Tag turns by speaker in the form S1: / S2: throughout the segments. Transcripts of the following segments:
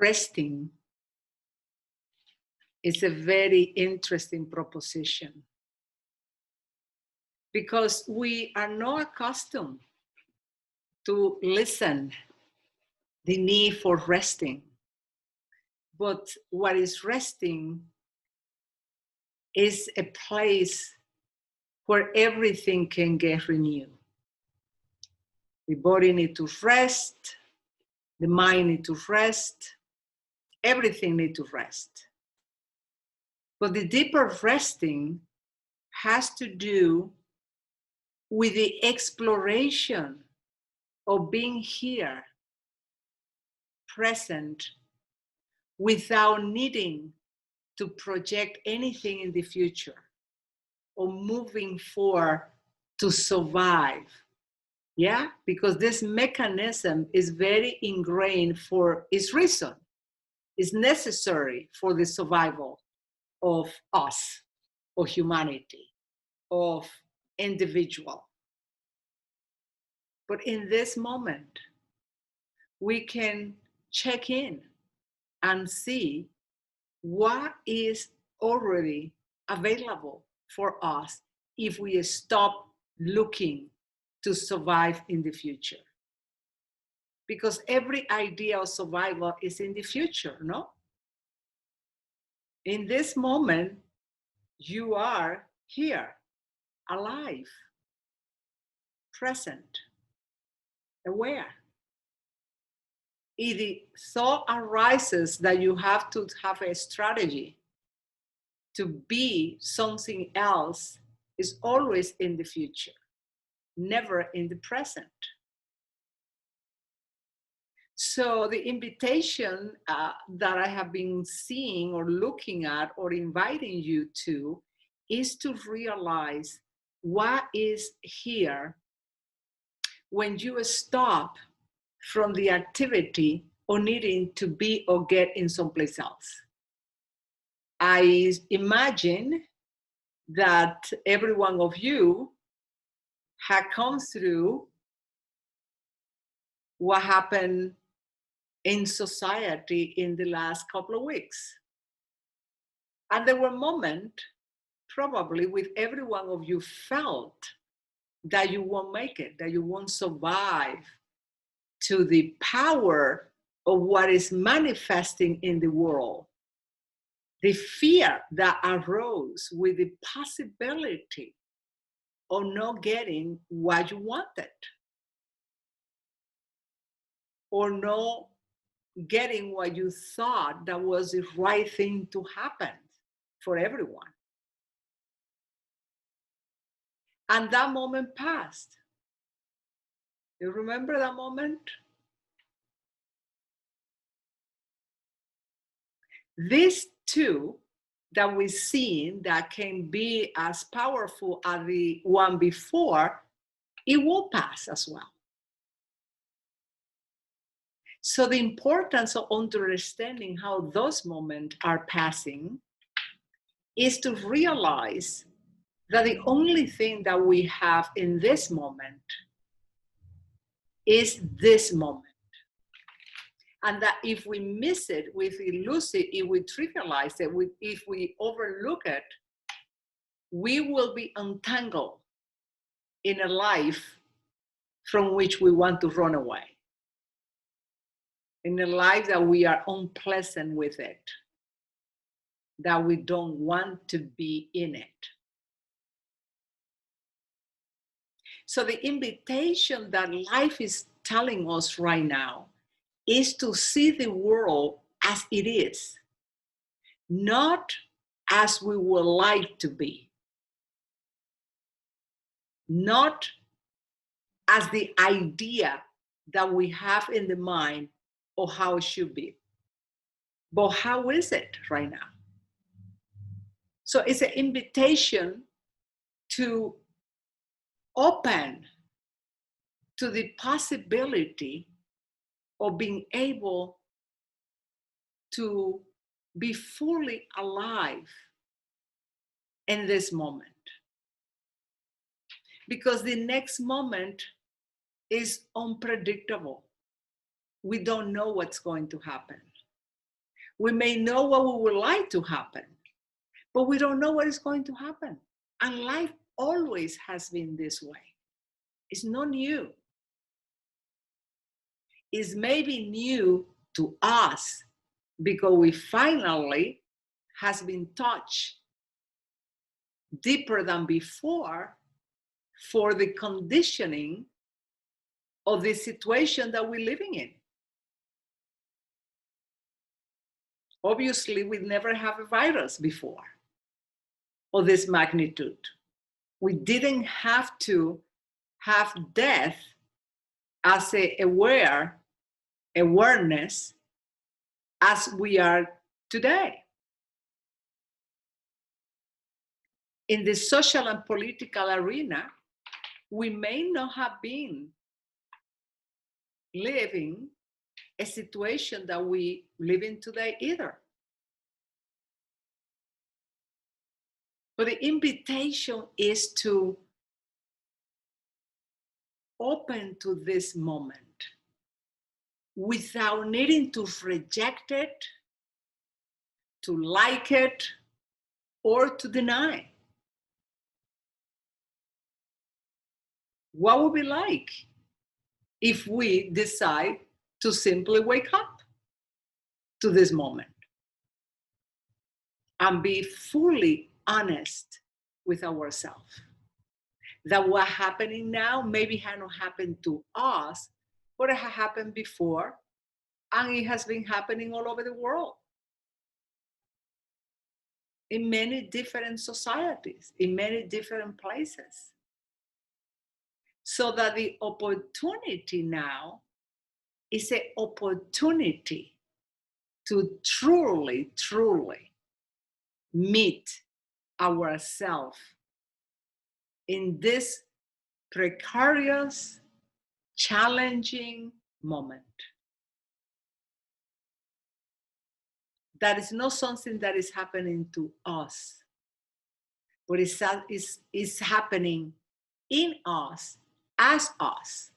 S1: resting is a very interesting proposition, because we are not accustomed to listen the need for resting. But what is resting is a place where everything can get renewed. The body needs to rest, the mind needs to rest, everything needs to rest. But the deeper resting has to do with the exploration of being here, present, without needing to project anything in the future or moving forward to survive. Yeah, because this mechanism is very ingrained for its reason. It's necessary for the survival of us, of humanity, of individual. But in this moment, we can check in and see what is already available for us if we stop looking to survive in the future. Because every idea of survival is in the future, no? In this moment, you are here, alive, present, aware. If the thought arises that you have to have a strategy to be something else, is always in the future, never in the present. So the invitation that I have been seeing or looking at or inviting you to is to realize what is here when you stop from the activity or needing to be or get in someplace else. I imagine that every one of you had come through what happened in society in the last couple of weeks. And there were moments, probably with every one of you felt that you won't make it, that you won't survive to the power of what is manifesting in the world. The fear that arose with the possibility of not getting what you wanted, or not getting what you thought that was the right thing to happen for everyone. And that moment passed. You remember that moment? These two that we've seen that can be as powerful as the one before, it will pass as well. So the importance of understanding how those moments are passing is to realize that the only thing that we have in this moment is this moment. And that if we miss it, if we lose it, if we trivialize it, if we overlook it, we will be entangled in a life from which we want to run away. In a life that we are unpleasant with it, that we don't want to be in it. So the invitation that life is telling us right now is to see the world as it is, not as we would like to be, not as the idea that we have in the mind of how it should be, but how is it right now? So it's an invitation to open to the possibility of being able to be fully alive in this moment. Because the next moment is unpredictable. We don't know what's going to happen. We may know what we would like to happen, but we don't know what is going to happen. And life always has been this way. It's not new. It's maybe new to us because we finally has been touched deeper than before for the conditioning of the situation that we're living in. Obviously, we never have a virus before of this magnitude. We didn't have to have death as a awareness as we are today. In the social and political arena, we may not have been living a situation that we live in today either. But the invitation is to open to this moment without needing to reject it, to like it, or to deny. What would it be like if we decide to simply wake up to this moment and be fully honest with ourselves? That what's happening now maybe has not happened to us, but it has happened before, and it has been happening all over the world, in many different societies, in many different places. So that the opportunity now is an opportunity to truly, truly meet ourselves in this precarious, challenging moment. That is not something that is happening to us, but it's happening in us, as us.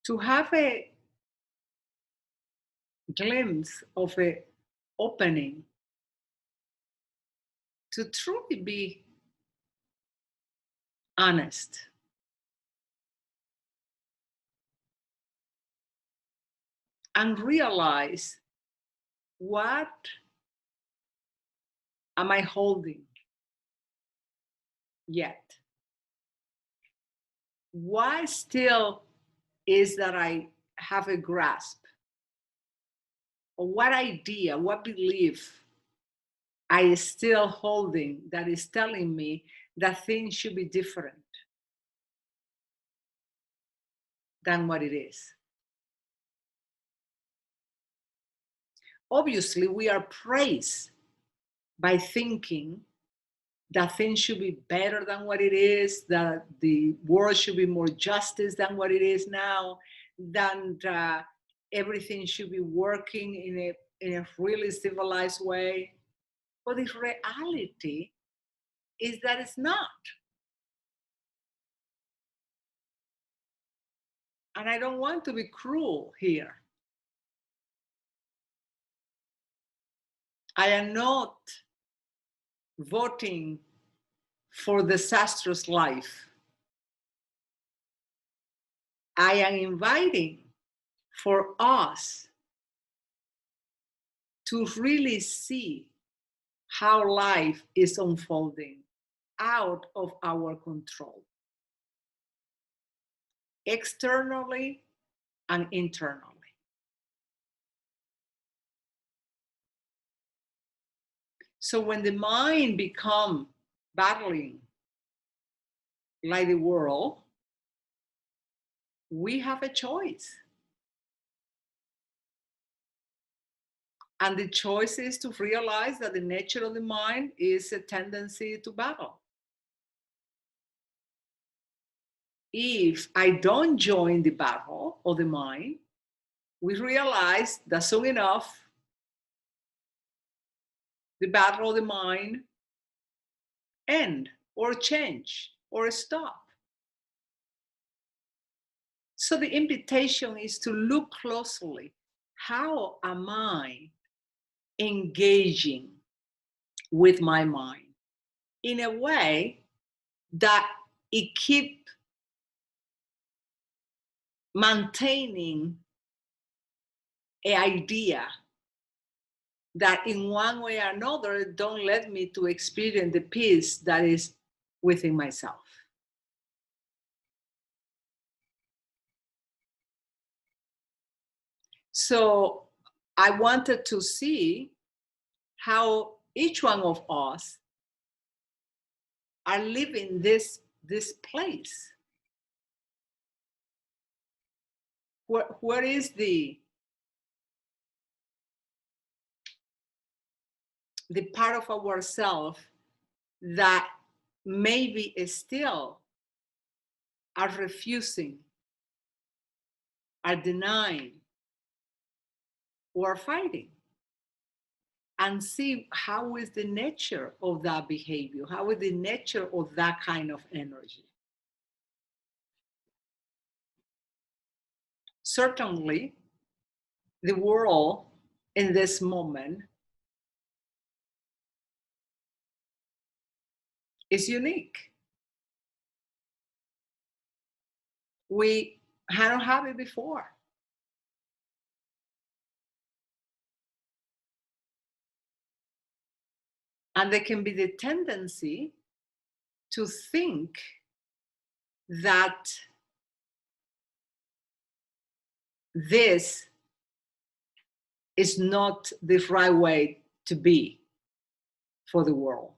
S1: To have a glimpse of an opening, to truly be honest, and realize, what am I holding yet? Why still is that I have a grasp? Or what idea, what belief I still holding that is telling me that things should be different than what it is? Obviously, we are praised by thinking that things should be better than what it is, that the world should be more justice than what it is now, that everything should be working in a really civilized way. But the reality is that it's not. And I don't want to be cruel here. I am not voting for disastrous life. I am inviting for us to really see how life is unfolding out of our control, externally and internally. So when the mind becomes battling like the world, we have a choice. And the choice is to realize that the nature of the mind is a tendency to battle. If I don't join the battle of the mind, we realize that soon enough, the battle of the mind end or change or stop. So the invitation is to look closely. How am I engaging with my mind in a way that it keep maintaining an idea that in one way or another don't let me to experience the peace that is within myself. So I wanted to see how each one of us are living this place. Where is the part of ourselves that maybe still are refusing, are denying, or fighting? And see how is the nature of that behavior, how is the nature of that kind of energy. Certainly, the world in this moment is unique. We hadn't had it before. And there can be the tendency to think that this is not the right way to be for the world.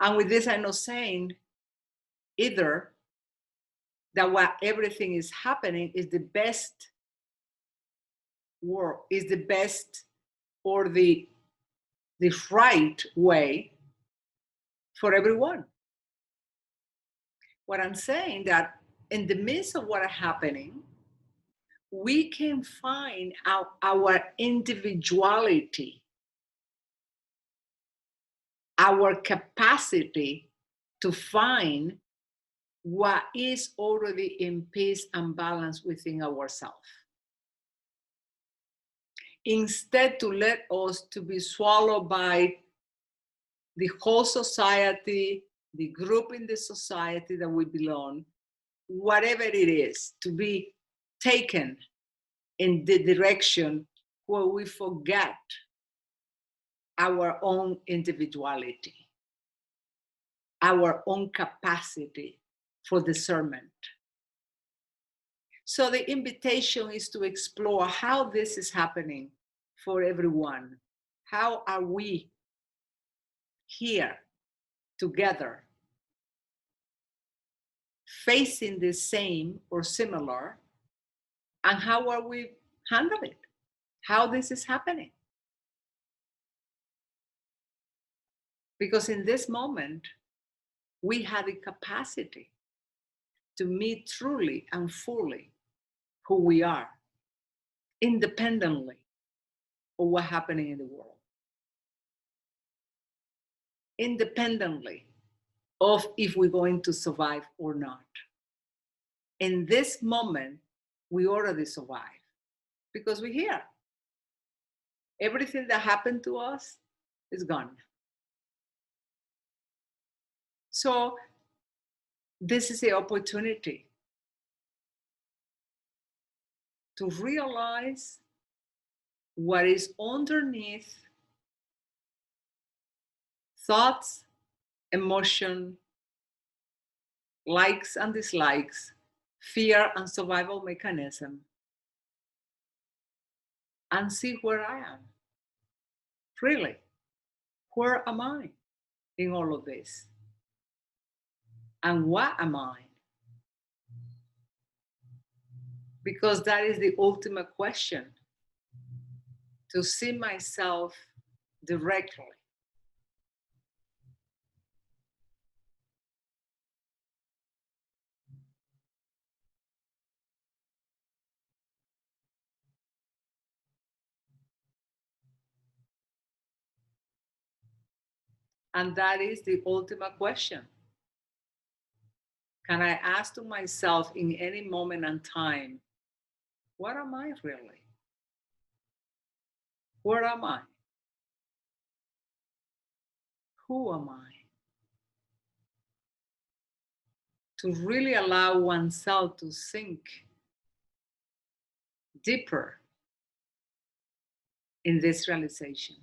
S1: And with this, I'm not saying either that what everything is happening is the best world, is the best or the right way for everyone. What I'm saying that in the midst of what is happening, we can find our individuality, our capacity to find what is already in peace and balance within ourselves. Instead to let us to be swallowed by the whole society, the group in the society that we belong, whatever it is, to be taken in the direction where we forget our own individuality, our own capacity for discernment. So the invitation is to explore how this is happening for everyone. How are we here together, facing the same or similar, and how are we handling it? How this is happening? Because in this moment, we have the capacity to meet truly and fully who we are, independently of what's happening in the world, independently of if we're going to survive or not. In this moment, we already survive because we're here. Everything that happened to us is gone. So this is the opportunity to realize what is underneath thoughts, emotion, likes and dislikes, fear and survival mechanism, and see where I am. Really, where am I in all of this? And what am I? Because that is the ultimate question, to see myself directly. And that is the ultimate question. Can I ask to myself in any moment and time, what am I really? Where am I? Who am I? To really allow oneself to sink deeper in this realization.